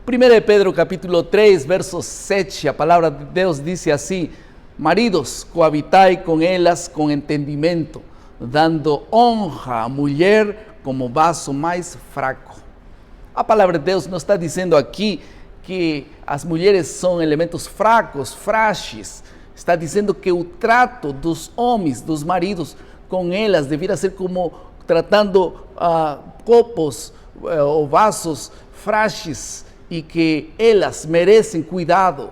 1 Pedro capítulo 3, verso 7, a palavra de Deus diz assim: maridos, coabitai com elas com entendimento, dando honra à mulher como vaso mais fraco. A palavra de Deus não está dizendo aqui que as mulheres são elementos fracos, frágeis. Está dizendo que o trato dos homens, dos maridos, com elas deveria ser como tratando copos ou vasos frágeis, e que elas merecem cuidado,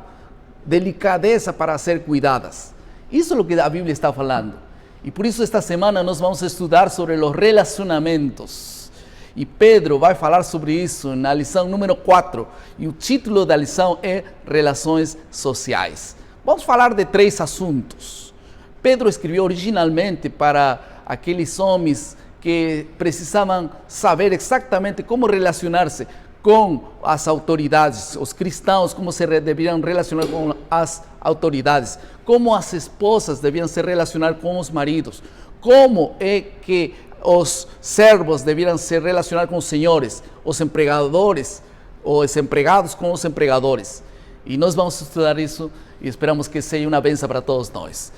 delicadeza para ser cuidadas. Isso é o que a Bíblia está falando. E por isso esta semana nós vamos estudar sobre os relacionamentos. E Pedro vai falar sobre isso na lição número 4. E o título da lição é Relações Sociais. Vamos falar de 3 assuntos. Pedro escreveu originalmente para aqueles homens que precisavam saber exatamente como relacionar-se com as autoridades, os cristãos, como se deveriam relacionar com as autoridades, como as esposas deviam se relacionar com os maridos, como é que os servos deveriam se relacionar com os senhores, os empregadores, os empregados com os empregadores. E nós vamos estudar isso e esperamos que seja uma bênção para todos nós.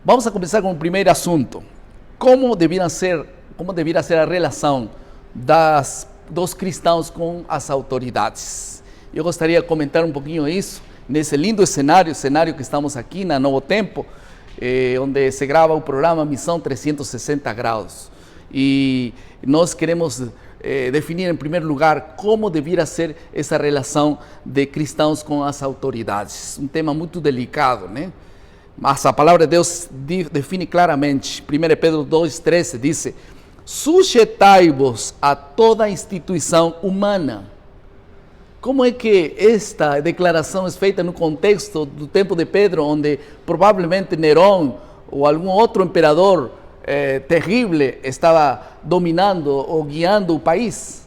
Vamos a começar com o primeiro assunto: como deveria ser a relação dos cristãos com as autoridades. Eu gostaria de comentar um pouquinho isso, nesse lindo cenário que estamos aqui na Novo Tempo, onde se grava o programa Missão 360 Graus. E nós queremos definir, em primeiro lugar, como deveria ser essa relação de cristãos com as autoridades. Um tema muito delicado, né? Mas a palavra de Deus define claramente. 1 Pedro 2,13 diz: sujeitai-vos a toda instituição humana. Como é que esta declaração é feita no contexto do tempo de Pedro, onde provavelmente Nerón ou algum outro imperador terrível estava dominando ou guiando o país?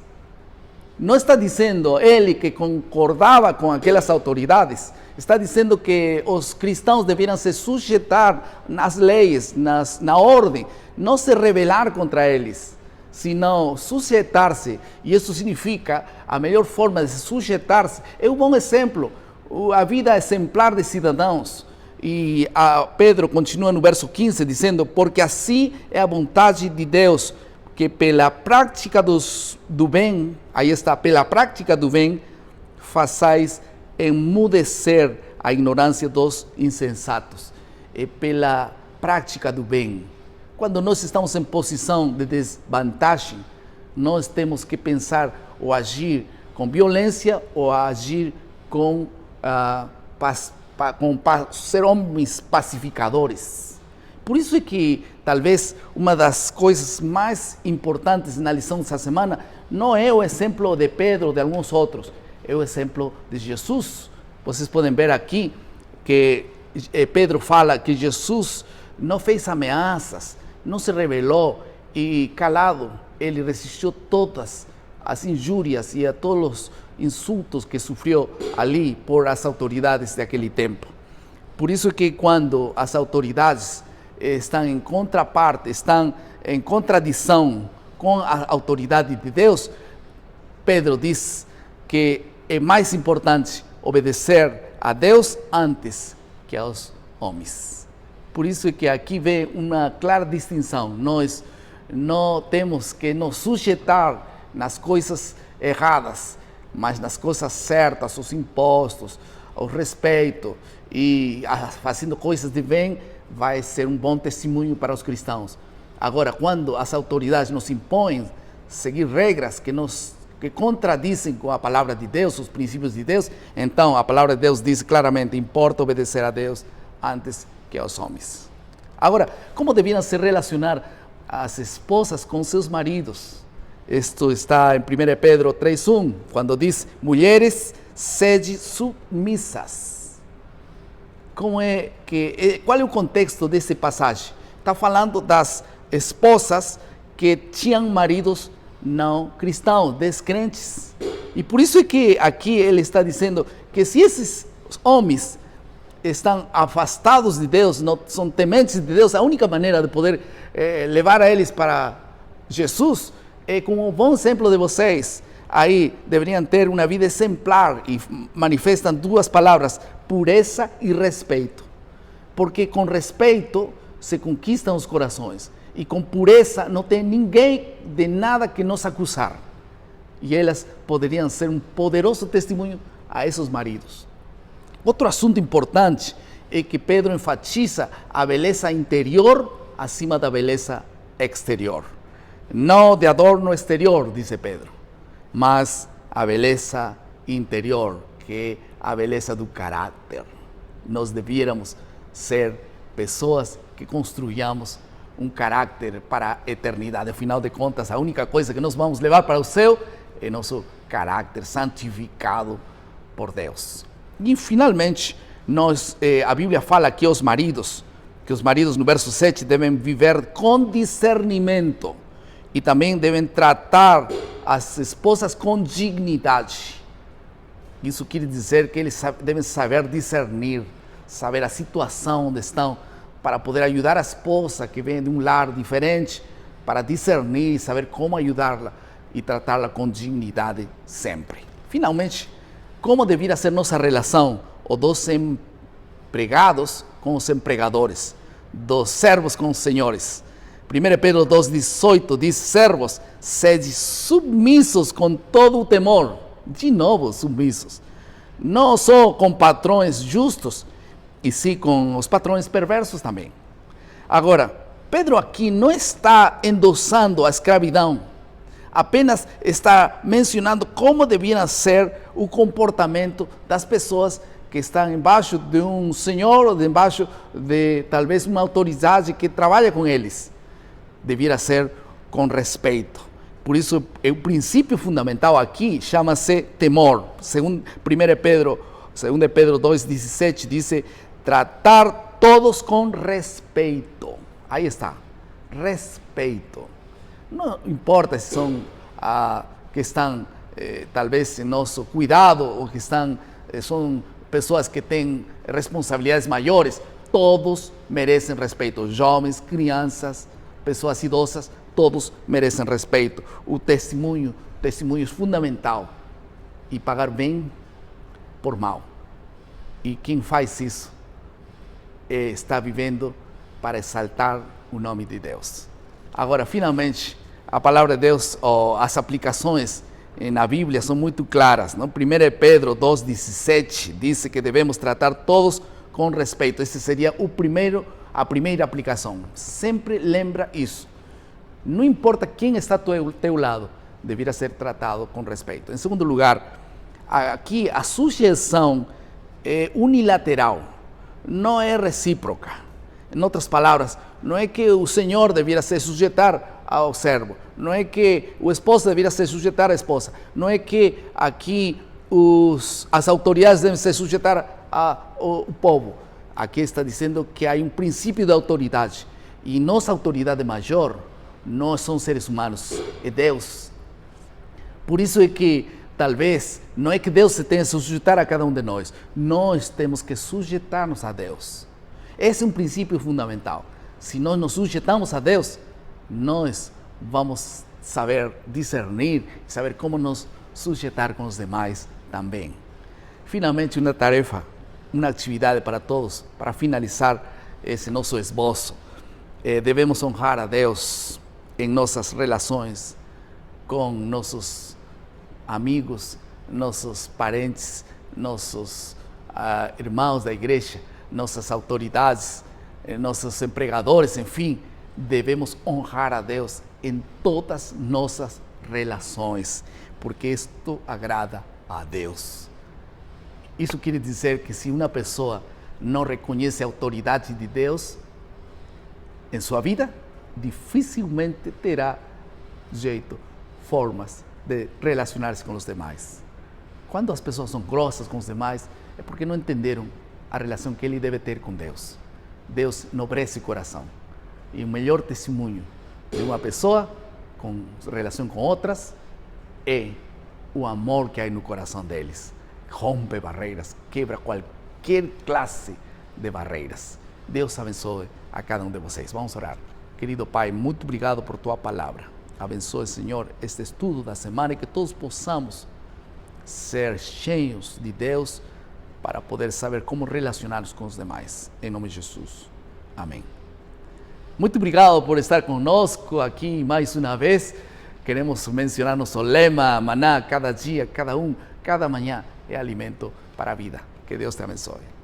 Não está dizendo ele que concordava com aquelas autoridades, está dizendo que os cristãos deveriam se sujeitar nas leis, na ordem, não se rebelar contra eles, senão sujeitar-se. E isso significa, a melhor forma de se sujeitar-se é um bom exemplo, a vida exemplar de cidadãos. E Pedro continua no verso 15 dizendo: porque assim é a vontade de Deus, que pela prática do bem, aí está, pela prática do bem, façais emudecer a ignorância dos insensatos. É pela prática do bem. Quando nós estamos em posição de desvantagem, nós temos que pensar ou agir com violência ou agir com ser homens pacificadores. Por isso é que talvez uma das coisas mais importantes na lição dessa semana não é o exemplo de Pedro ou de alguns outros, é o exemplo de Jesus. Vocês podem ver aqui que Pedro fala que Jesus não fez ameaças, não se rebelou, e calado ele resistiu todas as injúrias e a todos os insultos que sofreu ali por as autoridades daquele tempo. Por isso que quando as autoridades estão em contraparte, estão em contradição com a autoridade de Deus, Pedro diz que é mais importante obedecer a Deus antes que aos homens. Por isso é que aqui vem uma clara distinção. Nós não temos que nos sujeitar nas coisas erradas, mas nas coisas certas, os impostos, o respeito, e fazendo coisas de bem, vai ser um bom testemunho para os cristãos. Agora, quando as autoridades nos impõem seguir regras que contradizem com a palavra de Deus, os princípios de Deus, então a palavra de Deus diz claramente: importa obedecer a Deus antes que aos homens. Agora, como deveriam se relacionar as esposas com seus maridos? Isto está em 1 Pedro 3,1, quando diz: mulheres, sede submissas. Qual é o contexto desse passagem? Está falando das esposas que tinham maridos não cristãos, descrentes. E por isso é que aqui ele está dizendo que se esses homens estão afastados de Deus, não são tementes de Deus, a única maneira de poder levar a eles para Jesus é com o bom exemplo de vocês. ahí deberían tener una vida exemplar y manifiestan duas palavras, pureza y respeto. Porque com respeito se conquistam os corações e com pureza não tem ninguém de nada que nos acusar. E elas poderiam ser um poderoso testemunho a esses maridos. Outro assunto importante é que Pedro enfatiza a beleza interior acima da beleza exterior. Não de adorno exterior, diz Pedro, mas a beleza interior, que é a beleza do caráter. Nós devíamos ser pessoas que construyamos um caráter para a eternidade. Afinal de contas, a única coisa que nós vamos levar para o céu é nosso caráter santificado por Deus. E finalmente, a Bíblia fala aqui aos maridos, que os maridos no verso 7 devem viver com discernimento e também devem tratar as esposas com dignidade. Isso quer dizer que eles devem saber discernir, saber a situação onde estão, para poder ajudar a esposa que vem de um lar diferente, para discernir, saber como ajudá-la e tratá-la com dignidade sempre. Finalmente, como deveria ser nossa relação, ou dos empregados com os empregadores, dos servos com os senhores. 1 Pedro 2,18 diz: servos, sede submissos com todo o temor. De novo, submissos. Não só com patrões justos, e sim com os patrões perversos também. Agora, Pedro aqui não está endossando a escravidão, apenas está mencionando como deveria ser o comportamento das pessoas que estão embaixo de um senhor ou embaixo de talvez uma autoridade que trabalha com eles. Deveria ser com respeito. Por isso, o princípio fundamental aqui chama-se temor. Segundo 2 Pedro 2,17 diz: tratar todos com respeito. Aí está, respeito. Não importa se são que estão talvez em nosso cuidado ou que são pessoas que têm responsabilidades maiores. Todos merecem respeito. Jovens, crianças, pessoas idosas, todos merecem respeito. O testemunho é fundamental. E pagar bem por mal. E quem faz isso está vivendo para exaltar o nome de Deus. Agora, finalmente, a palavra de Deus, as aplicações na Bíblia são muito claras. Não? 1 Pedro 2,17 diz que devemos tratar todos com respeito. Essa seria a primeira aplicação. Sempre lembra isso. Não importa quem está ao teu lado, deveria ser tratado com respeito. Em segundo lugar, aqui a sujeição é unilateral, não é recíproca. Em outras palavras, não é que o senhor deveria se sujeitar ao servo, não é que o esposo deveria se sujeitar à esposa, não é que aqui as autoridades devem se sujeitar ao povo. Aqui está dizendo que há um princípio de autoridade e nossa autoridade maior não são seres humanos, é Deus. Por isso é que talvez não é que Deus se tenha que sujeitar a cada um de nós temos que sujeitar-nos a Deus. Esse é um princípio fundamental. Se nós nos sujeitamos a Deus, nós vamos saber discernir, saber como nos sujeitar com os demais também. Finalmente, uma tarefa, uma atividade para todos, para finalizar esse nosso esboço. Devemos honrar a Deus em nossas relações com nossos amigos, nossos parentes, nossos irmãos da igreja, nossas autoridades, nossos empregadores, enfim, devemos honrar a Deus em todas nossas relações, porque isto agrada a Deus. Isso quer dizer que se uma pessoa não reconhece a autoridade de Deus em sua vida, dificilmente terá jeito, formas de relacionar-se com os demais. Quando as pessoas são grossas com os demais, é porque não entenderam a relação que ele deve ter com Deus. Deus nobrece o coração. E o melhor testemunho de uma pessoa com relação com outras é o amor que há no coração deles. Rompe barreiras, quebra qualquer classe de barreiras. Deus abençoe a cada um de vocês. Vamos orar. Querido Pai, muito obrigado por tua palavra. abençoe, Senhor, este estudo da semana e que todos possamos ser cheios de Deus para poder saber como relacionar-nos com os demais. Em nome de Jesus. Amém. Muito obrigado por estar conosco aqui mais uma vez. Queremos mencionar nosso lema, maná, cada dia, cada manhã é alimento para a vida. Que Deus te abençoe.